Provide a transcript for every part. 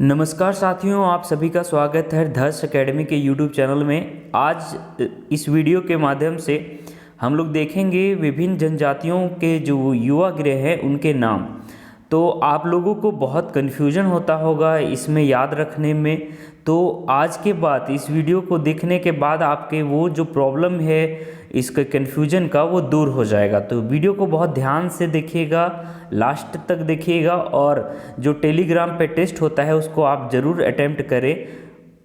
नमस्कार साथियों, आप सभी का स्वागत है धर्ष एकेडमी के यूट्यूब चैनल में। आज इस वीडियो के माध्यम से हम लोग देखेंगे विभिन्न जनजातियों के जो युवा गृह हैं उनके नाम। तो आप लोगों को बहुत कन्फ्यूजन होता होगा इसमें याद रखने में। तो आज के बाद इस वीडियो को देखने के बाद आपके वो जो प्रॉब्लम है इसके कन्फ्यूजन का वो दूर हो जाएगा। तो वीडियो को बहुत ध्यान से देखिएगा, लास्ट तक देखिएगा और जो टेलीग्राम पे टेस्ट होता है उसको आप ज़रूर अटेम्प्ट करें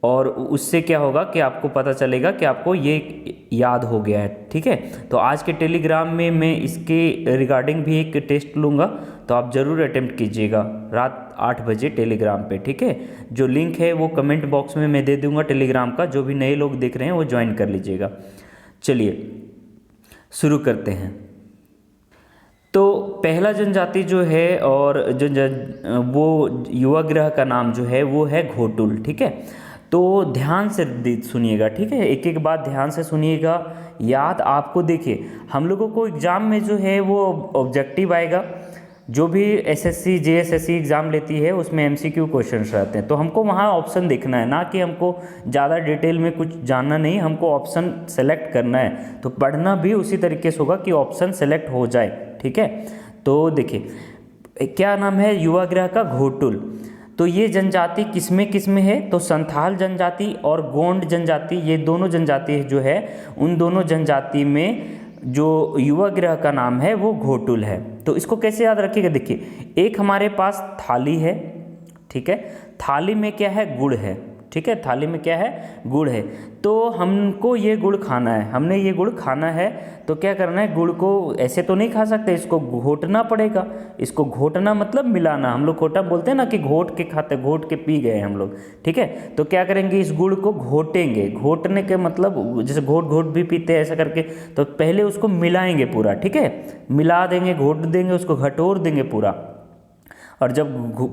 और उससे क्या होगा कि आपको पता चलेगा कि आपको ये याद हो गया है। ठीक है, तो आज के टेलीग्राम में मैं इसके रिगार्डिंग भी एक टेस्ट लूँगा, तो आप ज़रूर अटेम्प्ट कीजिएगा रात 8 बजे टेलीग्राम पे। ठीक है, जो लिंक है वो कमेंट बॉक्स में मैं दे दूँगा टेलीग्राम का। जो भी नए लोग देख रहे हैं वो ज्वाइन कर लीजिएगा। चलिए शुरू करते हैं। तो पहला जनजाति जो है और वो युवा गृह का नाम जो है वो है घोटुल। ठीक है, तो ध्यान से सुनिएगा। ठीक है, एक एक बात ध्यान से सुनिएगा, याद आपको। देखिए, हम लोगों को एग्ज़ाम में जो है वो ऑब्जेक्टिव आएगा। जो भी एसएससी जेएसएससी एग्ज़ाम लेती है उसमें एमसीक्यू क्वेश्चंस रहते हैं, तो हमको वहाँ ऑप्शन देखना है, ना कि हमको ज़्यादा डिटेल में कुछ जानना नहीं, हमको ऑप्शन सेलेक्ट करना है। तो पढ़ना भी उसी तरीके से होगा कि ऑप्शन सेलेक्ट हो जाए। ठीक है, तो देखिए क्या नाम है युवा गृह का, घोटुल। तो ये जनजाति किसमें है, तो संथाल जनजाति और गोंड जनजाति, ये दोनों जनजाति जो है उन दोनों जनजाति में जो युवा गृह का नाम है वो घोटुल है। तो इसको कैसे याद रखिएगा, देखिए एक हमारे पास थाली है। ठीक है, थाली में क्या है, गुड़ है। ठीक है, थाली में क्या है, गुड़ है। तो हमको ये गुड़ खाना है, हमने ये गुड़ खाना है, तो क्या करना है, गुड़ को ऐसे तो नहीं खा सकते, इसको घोटना पड़ेगा। इसको घोटना मतलब मिलाना, हम लोग घोटा बोलते हैं ना कि घोट के खाते, घोट के पी गए हम लोग। ठीक है, तो क्या करेंगे, इस गुड़ को घोटेंगे। घोटने के मतलब जैसे घोट घोट भी पीते हैं ऐसा करके, तो पहले उसको मिलाएंगे पूरा। ठीक है, मिला देंगे, घोट देंगे, उसको घटोर देंगे पूरा। और जब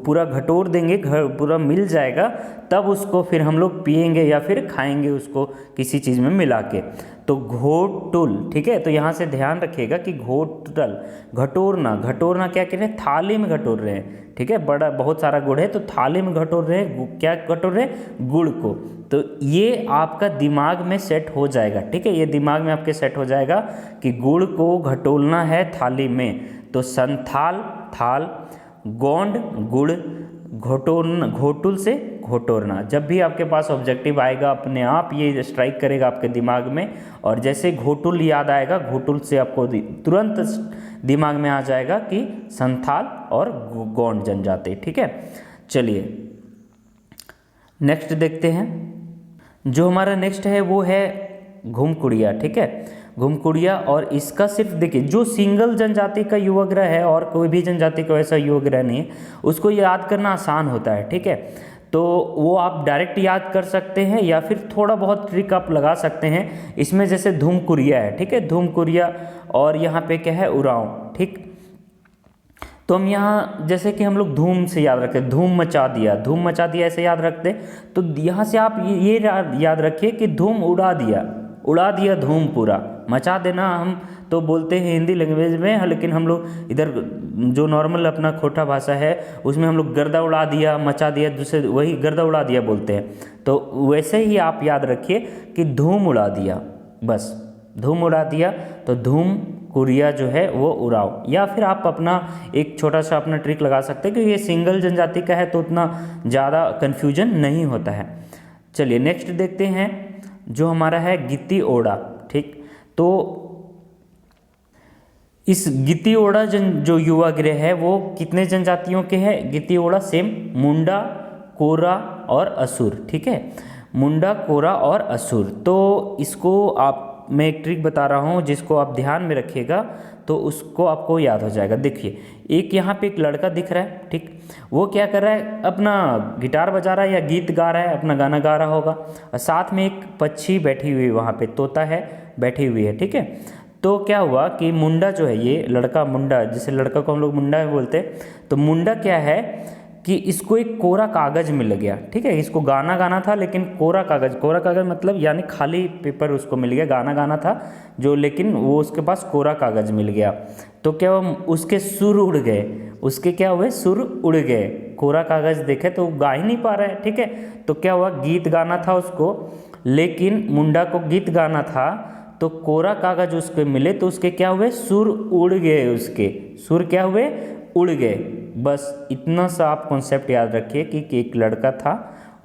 पूरा घटोर देंगे, पूरा मिल जाएगा, तब उसको फिर हम लोग पिएंगे या फिर खाएंगे उसको किसी चीज़ में मिला के। तो घोटुल। ठीक है, तो यहाँ से ध्यान रखिएगा कि घोटल, घटोरना, घटोरना क्या कह रहे हैं, थाली में घटोर रहे हैं। ठीक है, बड़ा बहुत सारा गुड़ है तो थाली में घटोर रहे हैं, क्या घटोर रहे हैं, गुड़ को। तो ये आपका दिमाग में सेट हो जाएगा। ठीक है, ये दिमाग में आपके सेट हो जाएगा कि गुड़ को घटोलना है थाली में। तो संथाल थाल, गोंड गुड़, घोटुल से घोटोरना। जब भी आपके पास ऑब्जेक्टिव आएगा अपने आप ये स्ट्राइक करेगा आपके दिमाग में, और जैसे घोटुल याद आएगा, घोटुल से आपको तुरंत दिमाग में आ जाएगा कि संथाल और गोंड जनजाति। ठीक है, चलिए नेक्स्ट देखते हैं। जो हमारा नेक्स्ट है वो है घुमकुड़िया। ठीक है, घुमकुड़िया, और इसका सिर्फ देखिए जो सिंगल जनजाति का युवा गृह है और कोई भी जनजाति का ऐसा युवा गृह नहीं है, उसको याद करना आसान होता है। ठीक है, तो वो आप डायरेक्ट याद कर सकते हैं या फिर थोड़ा बहुत ट्रिक आप लगा सकते हैं इसमें। जैसे धूमकुरिया है। ठीक है, धूमकुरिया, और यहाँ पे क्या है, उरांव। ठीक, तो हम यहाँ जैसे कि हम लोग धूम से याद रखते, धूम मचा दिया, धूम मचा दिया ऐसे याद रखते। तो यहाँ से आप ये याद रखिए कि धूम उड़ा दिया, उड़ा दिया धूम पूरा। मचा देना हम तो बोलते हैं हिंदी लैंग्वेज में, लेकिन हम लोग इधर जो नॉर्मल अपना खोटा भाषा है उसमें हम लोग गर्दा उड़ा दिया, मचा दिया, दूसरे वही गर्दा उड़ा दिया बोलते हैं। तो वैसे ही आप याद रखिए कि धूम उड़ा दिया, बस धूम उड़ा दिया। तो धूम कुरिया जो है वो उड़ाओ, या फिर आप अपना एक छोटा सा अपना ट्रिक लगा सकते हैं क्योंकि ये सिंगल जनजाति का है तो उतना ज़्यादा कन्फ्यूजन नहीं होता है। चलिए नेक्स्ट देखते हैं, जो हमारा है गित्ती ओड़ा। ठीक, तो इस गित्ती ओड़ा जो युवा गृह है वो कितने जनजातियों के हैं, गित्ती ओड़ा सेम मुंडा, कोरा और असुर। ठीक है, मुंडा, कोरा और असुर। तो इसको आप, मैं एक ट्रिक बता रहा हूँ जिसको आप ध्यान में रखिएगा तो उसको आपको याद हो जाएगा। देखिए एक यहाँ पे एक लड़का दिख रहा है। ठीक, वो क्या कर रहा है, अपना गिटार बजा रहा है या गीत गा रहा है, अपना गाना गा रहा होगा, और साथ में एक पक्षी बैठी हुई वहाँ पे, तोता है बैठी हुई है। ठीक है, तो क्या हुआ कि मुंडा जो है, ये लड़का मुंडा, जिसे लड़का को हम लोग मुंडा बोलते हैं, तो मुंडा क्या है कि इसको एक कोरा कागज़ मिल गया। ठीक है, इसको गाना गाना था लेकिन कोरा कागज़ मतलब यानी खाली पेपर उसको मिल गया, गाना गाना था जो, लेकिन वो उसके पास कोरा कागज़ मिल गया। तो क्या उसके सुर उड़ गए, उसके क्या हुए, सुर उड़ गए। कोरा कागज देखे तो गा ही नहीं पा रहा है, ठीक है। तो क्या हुआ, गीत गाना था उसको, लेकिन मुंडा को गीत गाना था, तो कोरा कागज उसको मिले तो उसके क्या हुए, सुर उड़ गए, उसके सुर क्या हुए, उड़ गए। बस इतना सा आप कॉन्सेप्ट याद रखिए कि एक लड़का था,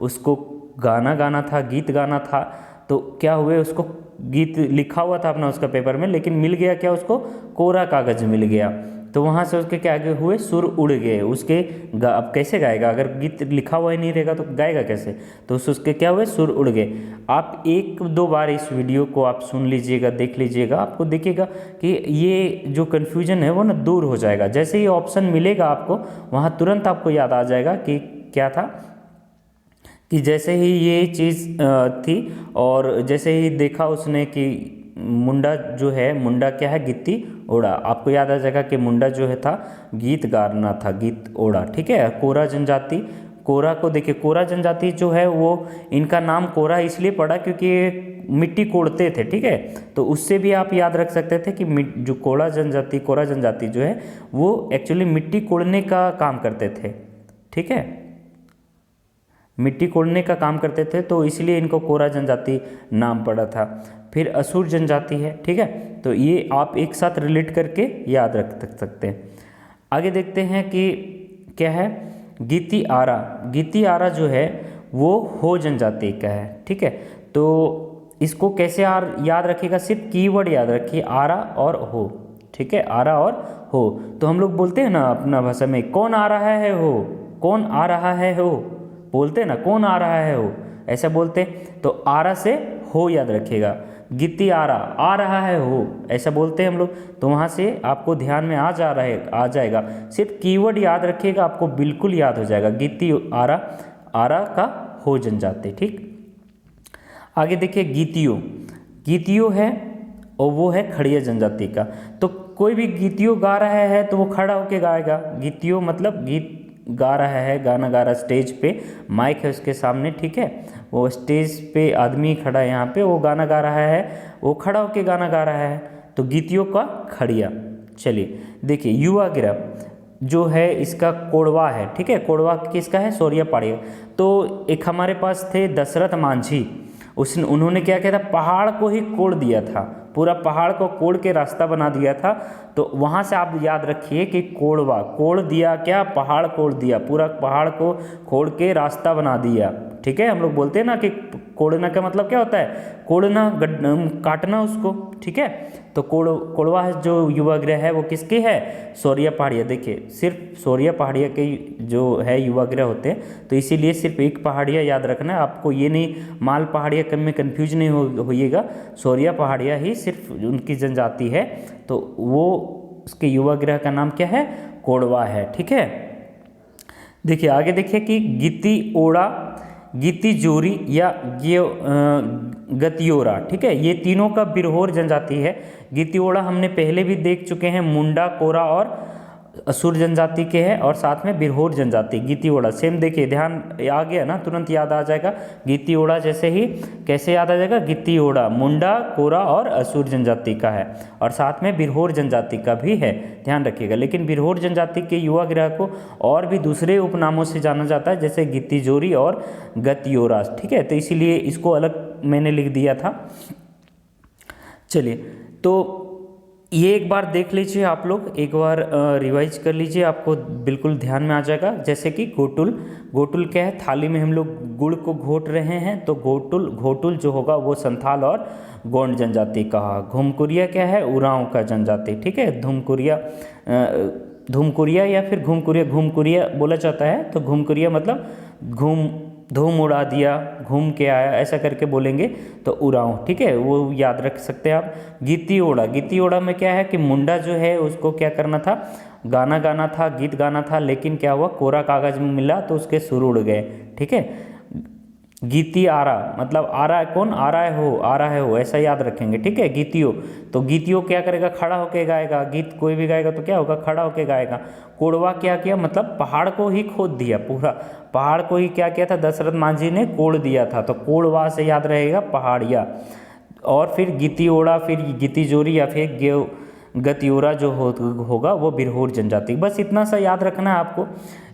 उसको गाना गाना था, गीत गाना था, तो क्या हुए, उसको गीत लिखा हुआ था अपना उसका पेपर में, लेकिन मिल गया क्या उसको, कोरा कागज मिल गया। तो वहाँ से उसके क्या आगे हुए, सुर उड़ गए उसके। अब कैसे गाएगा, अगर गीत लिखा हुआ ही नहीं रहेगा तो गाएगा कैसे, तो उसके क्या हुए, सुर उड़ गए। आप एक दो बार इस वीडियो को आप सुन लीजिएगा, देख लीजिएगा, आपको देखिएगा कि ये जो कन्फ्यूजन है वो ना दूर हो जाएगा। जैसे ही ऑप्शन मिलेगा आपको, वहाँ तुरंत आपको याद आ जाएगा कि क्या था, कि जैसे ही ये चीज़ थी, और जैसे ही देखा उसने कि मुंडा जो है, मुंडा क्या है, गित्ती ओढ़ा, आपको याद आ जाएगा कि मुंडा जो है था गीत गाना था, गीत ओढ़ा, ठीक है। कोरा जनजाति, कोरा को देखिए, कोरा जनजाति जो है वो, इनका नाम कोरा इसलिए पड़ा क्योंकि ये मिट्टी कोड़ते थे, ठीक है। तो उससे भी आप याद रख सकते थे कि जो कोरा जनजाति जो है वो एक्चुअली मिट्टी कोड़ने का काम करते थे, ठीक है, मिट्टी कोड़ने का काम करते थे, तो इसलिए इनको कोरा जनजाति नाम पड़ा था। फिर असुर जनजाति है, ठीक है। तो ये आप एक साथ रिलेट करके याद रख सकते हैं। आगे देखते हैं कि क्या है, गीती आरा। गीती आरा जो है वो हो जनजाति का है, ठीक है। तो इसको कैसे याद रखिएगा, सिर्फ कीवर्ड याद रखिए, आरा और हो, ठीक है, आरा और हो। तो हम लोग बोलते हैं ना अपना भाषा में, कौन आ रहा है हो, कौन आ रहा है हो, बोलते हैं ना, कौन आ रहा है हो, ऐसा बोलते हैं। तो आरा से हो याद रखिएगा, गित्ती आरा, आ रहा है हो, ऐसा बोलते हैं हम लोग। तो वहाँ से आपको ध्यान में आ जाएगा, सिर्फ कीवर्ड याद रखिएगा, आपको बिल्कुल याद हो जाएगा, गित्ती आरा, आरा का हो जनजाति, ठीक। आगे देखिए गीतियो। गीतियो है और वो है खड़िया जनजाति का। तो कोई भी गीतियो गा रहा है तो वो खड़ा होके गाएगा। गीतियो मतलब गीत गा रहा है, गाना गा रहा है, स्टेज पे माइक है उसके सामने, ठीक है, वो स्टेज पे आदमी खड़ा है, यहाँ पे वो गाना गा रहा है, वो खड़ा होके गाना गा रहा है, तो गीतियों का खड़िया। चलिए देखिए, युवा गिरह जो है इसका कोड़वा है, ठीक है, कोड़वा किसका है, सोरिया पाड़िया। तो एक हमारे पास थे दशरथ मांझी, उन्होंने क्या किया था, पहाड़ को ही कोड़ दिया था, पूरा पहाड़ को कोड़ के रास्ता बना दिया था। तो वहाँ से आप याद रखिए कि कोड़वा, कोड़ दिया क्या, पहाड़ कोड़ दिया, पूरा पहाड़ को खोड़ के रास्ता बना दिया, ठीक है। हम लोग बोलते हैं ना कि कोड़ना का मतलब क्या होता है, कोड़ना, काटना उसको, ठीक है। तो कोड़वा जो युवा गृह है वो किसकी है, सोरिया पहाड़िया। देखिए सिर्फ सोरिया पहाड़िया के जो है युवा गृह होते हैं, तो इसीलिए सिर्फ एक पहाड़िया याद रखना है आपको, ये नहीं माल पहाड़िया कम में कन्फ्यूज नहीं होइएगा, सोरिया पहाड़िया ही सिर्फ उनकी जनजाति है। तो वो उसके युवा गृह का नाम क्या है, कोड़वा है, ठीक है। देखिए आगे देखिए कि गित्ती ओड़ा, गित्ती जोरी या गतियोरा, ठीक है, ये तीनों का बिरहोर जनजाति है। गित्तियोड़ा हमने पहले भी देख चुके हैं, मुंडा, कोरा और असुर जनजाति के हैं, और साथ में बिरहोर जनजाति गित्तियोड़ा सेम। देखिए ध्यान आ गया ना, तुरंत याद आ जाएगा। गित्तियोड़ा जैसे ही कैसे याद आ जाएगा, गित्तियोड़ा मुंडा, कोरा और असुर जनजाति का है, और साथ में बिरहोर जनजाति का भी है, ध्यान रखिएगा। लेकिन बिरहोर जनजाति के युवा गृह को और भी दूसरे उपनामों से जाना जाता है, जैसे गित्तिजोरी और गतियोरा, ठीक है। तो इसीलिए इसको अलग मैंने लिख दिया था। चलिए, तो ये एक बार देख लीजिए आप लोग, एक बार रिवाइज कर लीजिए, आपको बिल्कुल ध्यान में आ जाएगा। जैसे कि घोटुल, घोटुल क्या है, थाली में हम लोग गुड़ को घोट रहे हैं, तो घोटुल जो होगा वो संथाल और गोंड जनजाति का। घुमकुरिया क्या है, उरांव का जनजाति, ठीक है। धूमकुरिया या फिर घूमकुरिया बोला जाता है। तो घूमकुरिया मतलब धूम उड़ा दिया, घूम के आया, ऐसा करके बोलेंगे तो उरांव, ठीक है, वो याद रख सकते हैं आप। गित्तियोड़ा में क्या है कि मुंडा जो है उसको क्या करना था, गाना गाना था, गीत गाना था, लेकिन क्या हुआ, कोरा कागज में मिला तो उसके सुर उड़ गए, ठीक है। गीती आरा मतलब आ रहा है कौन, आ रहा है हो, ऐसा याद रखेंगे, ठीक है। गीतियो, तो गीतियो क्या करेगा, खड़ा होके गाएगा, गीत कोई भी गाएगा तो क्या होगा, खड़ा होके गाएगा। कोड़वा क्या किया, मतलब पहाड़ को ही खोद दिया, पूरा पहाड़ को ही क्या किया था, दशरथ मांझी ने कोड़ दिया था, तो कोड़वा से याद रहेगा पहाड़िया। और फिर गित्तियोड़ा, फिर गित्तिजोरी या फिर गतियोरा जो होगा वो बिरहोर जनजाति। बस इतना सा याद रखना है आपको।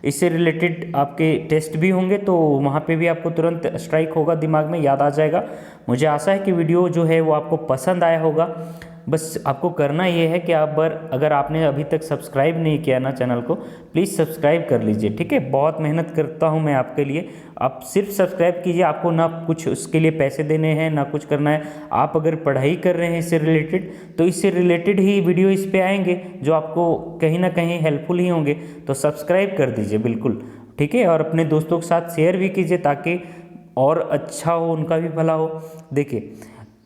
इससे रिलेटेड आपके टेस्ट भी होंगे तो वहाँ पे भी आपको तुरंत स्ट्राइक होगा, दिमाग में याद आ जाएगा। मुझे आशा है कि वीडियो जो है वो आपको पसंद आया होगा। बस आपको करना ये है कि अगर आपने अभी तक सब्सक्राइब नहीं किया ना चैनल को, प्लीज़ सब्सक्राइब कर लीजिए, ठीक है। बहुत मेहनत करता हूँ मैं आपके लिए, आप सिर्फ सब्सक्राइब कीजिए। आपको ना कुछ उसके लिए पैसे देने हैं ना कुछ करना है। आप अगर पढ़ाई कर रहे हैं इससे रिलेटेड तो इससे रिलेटेड ही वीडियो इस पे आएंगे जो आपको कहीं ना कहीं हेल्पफुल ही होंगे। तो सब्सक्राइब कर दीजिए बिल्कुल, ठीक है। और अपने दोस्तों के साथ शेयर भी कीजिए ताकि और अच्छा हो, उनका भी भला हो। देखिए,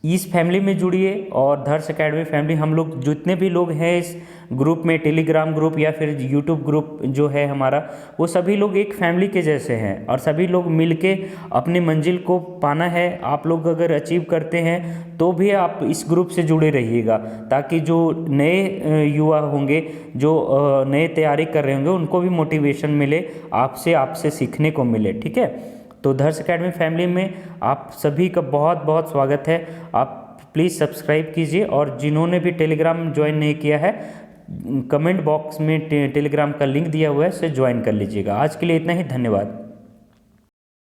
इस फैमिली में जुड़िए और धर्ष एकेडमी फैमिली, हम लोग जितने भी लोग हैं इस ग्रुप में, टेलीग्राम ग्रुप या फिर यूट्यूब ग्रुप जो है हमारा, वो सभी लोग एक फैमिली के जैसे हैं और सभी लोग मिलके अपनी मंजिल को पाना है। आप लोग अगर अचीव करते हैं तो भी आप इस ग्रुप से जुड़े रहिएगा ताकि जो नए युवा होंगे, जो नए तैयारी कर रहे होंगे, उनको भी मोटिवेशन मिले, आपसे सीखने को मिले, ठीक है। तो धर्ष एकेडमी फैमिली में आप सभी का बहुत बहुत स्वागत है। आप प्लीज़ सब्सक्राइब कीजिए और जिन्होंने भी टेलीग्राम ज्वाइन नहीं किया है, कमेंट बॉक्स में टेलीग्राम का लिंक दिया हुआ है, उसे ज्वाइन कर लीजिएगा। आज के लिए इतना ही, धन्यवाद।